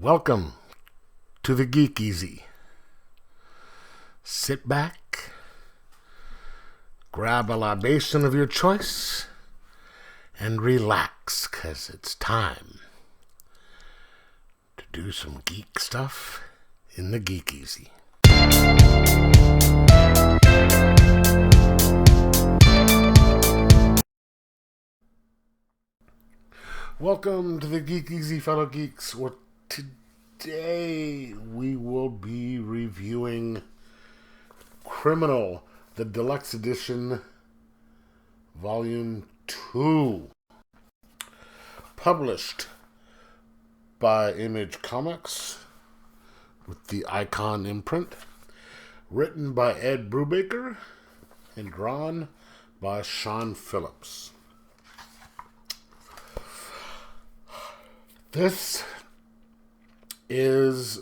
Welcome to the Geek Easy. Sit back, grab a libation of your choice, and relax, 'cause it's time to do some geek stuff in the Geek Easy. Welcome to the Geek Easy, fellow geeks, where today we will be reviewing Criminal, the Deluxe Edition, Volume 2. Published by Image Comics with the Icon imprint. Written by Ed Brubaker and drawn by Sean Phillips. This is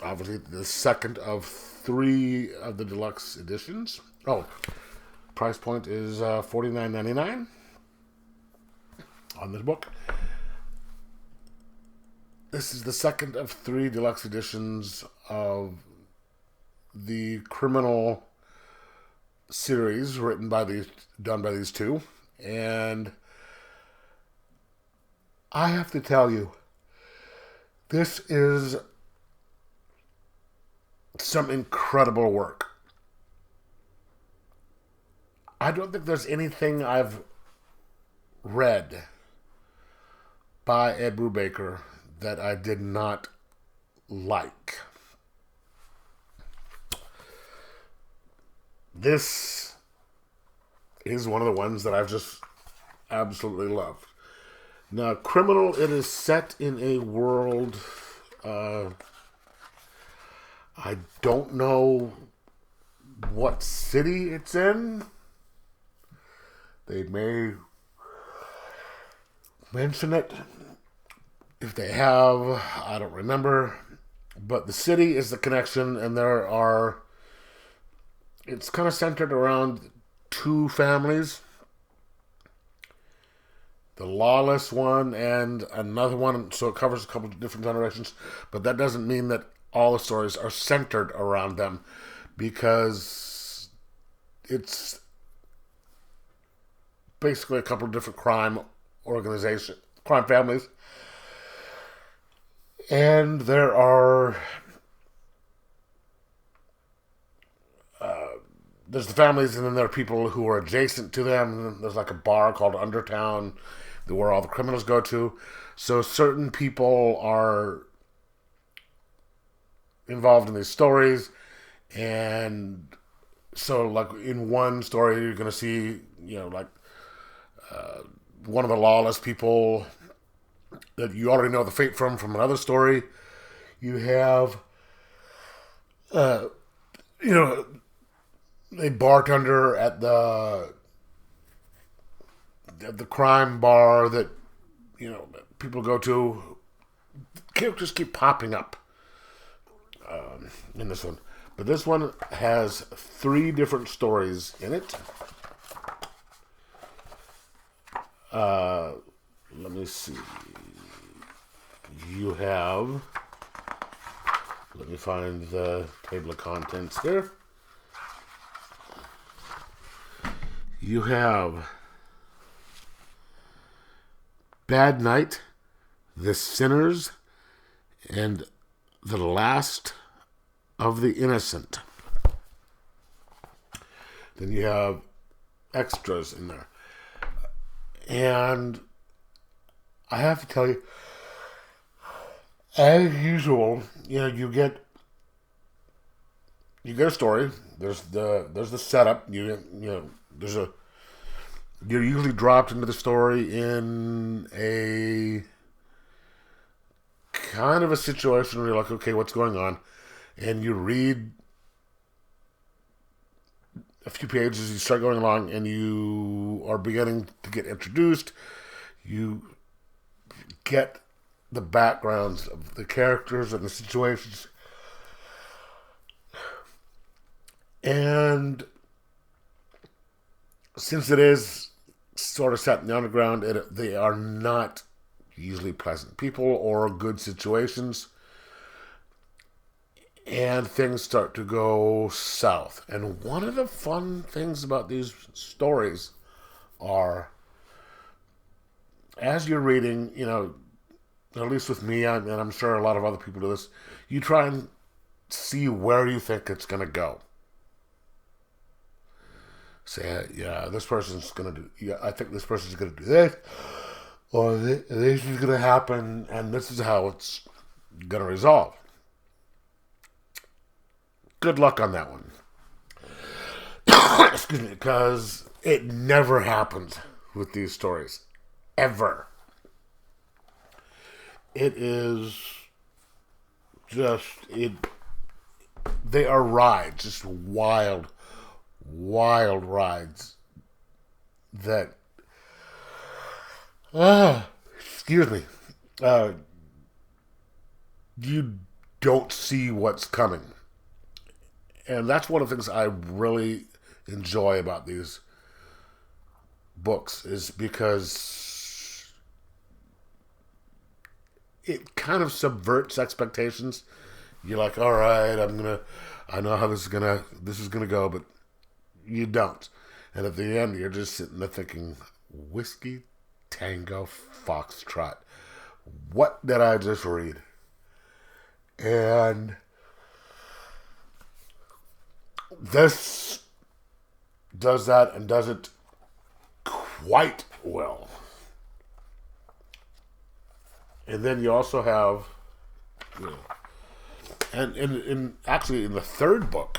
obviously the second of 3 of the deluxe editions. Price point is $49.99 on this book. This is the second of 3 deluxe editions of the Criminal series done by these two. And I have to tell you, this is some incredible work. I don't think there's anything I've read by Ed Brubaker that I did not like. This is one of the ones that I've just absolutely loved. Now, Criminal, it is set in a world, I don't know what city it's in. They may mention it. If they have, I don't remember. But the city is the connection, and it's kind of centered around 2 families. The lawless one and another one, so it covers a couple of different generations. But that doesn't mean that all the stories are centered around them, because it's basically a couple of different crime families. And there are there's the families, and then there are people who are adjacent to them. There's like a bar called Undertown where all the criminals go to. So certain people are involved in these stories. And so, like, in one story, you're going to see, one of the lawless people that you already know the fate from another story. You have, a bartender at the crime bar that, people go to. Characters keep popping up in this one. But this one has 3 different stories in it. Let me see. Let me find the table of contents here. You have Bad Night, The Sinners, and The Last of the Innocent. Then you have extras in there. And I have to tell you, as usual, you get a story. There's the setup. You're usually dropped into the story in a kind of a situation where you're like, okay, what's going on? And you read a few pages, you start going along, and you are beginning to get introduced. You get the backgrounds of the characters and the situations. And since it is sort of set in the underground, they are not usually pleasant people or good situations. and things start to go south. And one of the fun things about these stories are, as you're reading, at least with me, and I'm sure a lot of other people do this, you try and see where you think it's going to go. Say, yeah, this person's going to do, yeah, I think this person's going to do this, or this is going to happen, and this is how it's going to resolve. Good luck on that one. Excuse me, because it never happens with these stories. Ever. It is just, they are rides, just wild rides that, excuse me, you don't see what's coming. And that's one of the things I really enjoy about these books, is because it kind of subverts expectations. You're like, all right, I know how this is gonna go, but you don't. And at the end, you're just sitting there thinking, Whiskey Tango Foxtrot. What did I just read? And this does that, and does it quite well. And then you also have, and actually in the third book,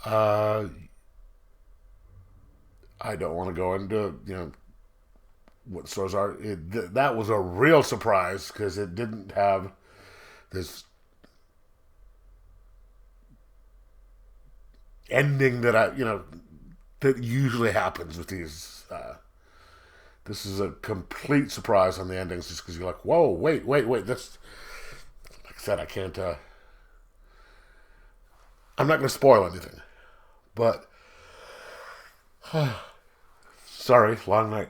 I don't want to go into what stories are. That was a real surprise, because it didn't have this ending that that usually happens with these. This is a complete surprise on the endings, just because you're like, whoa, wait. This, like I said, I can't. I'm not going to spoil anything, but sorry, long night.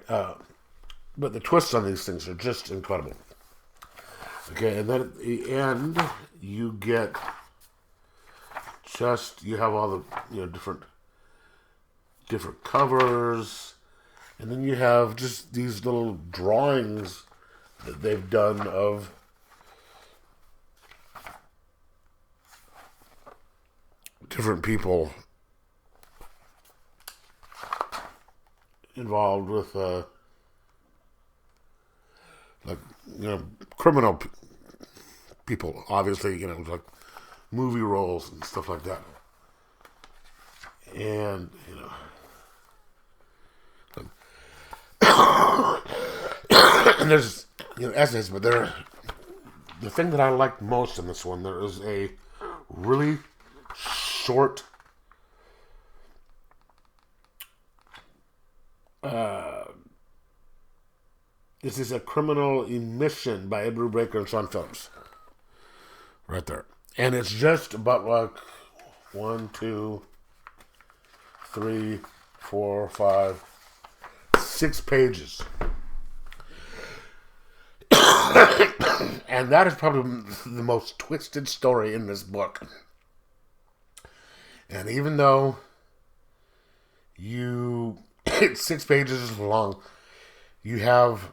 But the twists on these things are just incredible. Okay, and then at the end, you get you have all the different covers, and then you have just these little drawings that they've done of different people involved with criminal people, obviously, like movie roles and stuff like that. And, and there's, essays, but the thing that I liked most in this one, there is a really short, this is A Criminal Emission by Edward Breaker and Sean Phillips. Right there. And it's just about like 1, 2, 3, 4, 5, 6 pages. And that is probably the most twisted story in this book. And even though it's 6 pages long, you have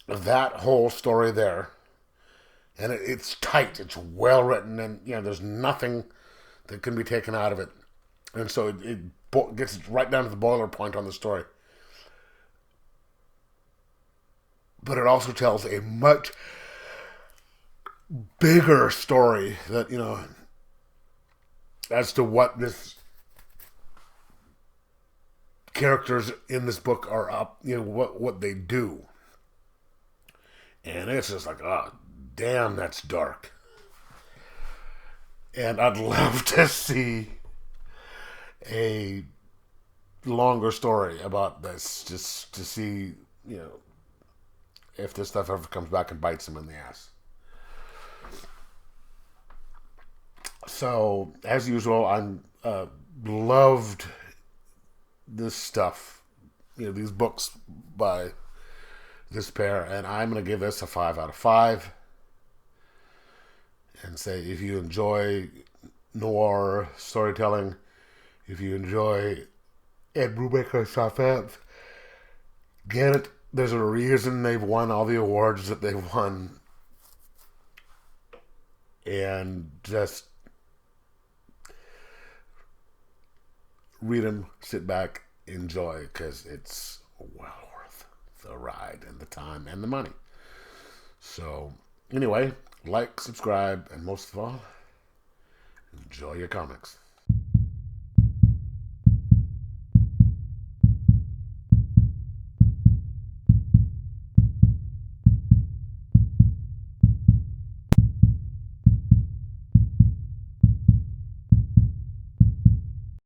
that whole story there. And it's tight, it's well written, and there's nothing that can be taken out of it. And so it gets right down to the boiler point on the story. But it also tells a much bigger story that, as to what this characters in this book are up, what they do. And it's just like, damn, that's dark. And I'd love to see a longer story about this, just to see, if this stuff ever comes back and bites him in the ass. So, as usual, I'm loved this stuff, these books by this pair, and I'm going to give this a 5 out of 5. and say, if you enjoy noir storytelling, if you enjoy Ed Brubaker suspense, get it. There's a reason they've won all the awards that they've won. And just read them, sit back, enjoy, because it's well worth the ride and the time and the money. So, anyway, like, subscribe, and most of all, enjoy your comics.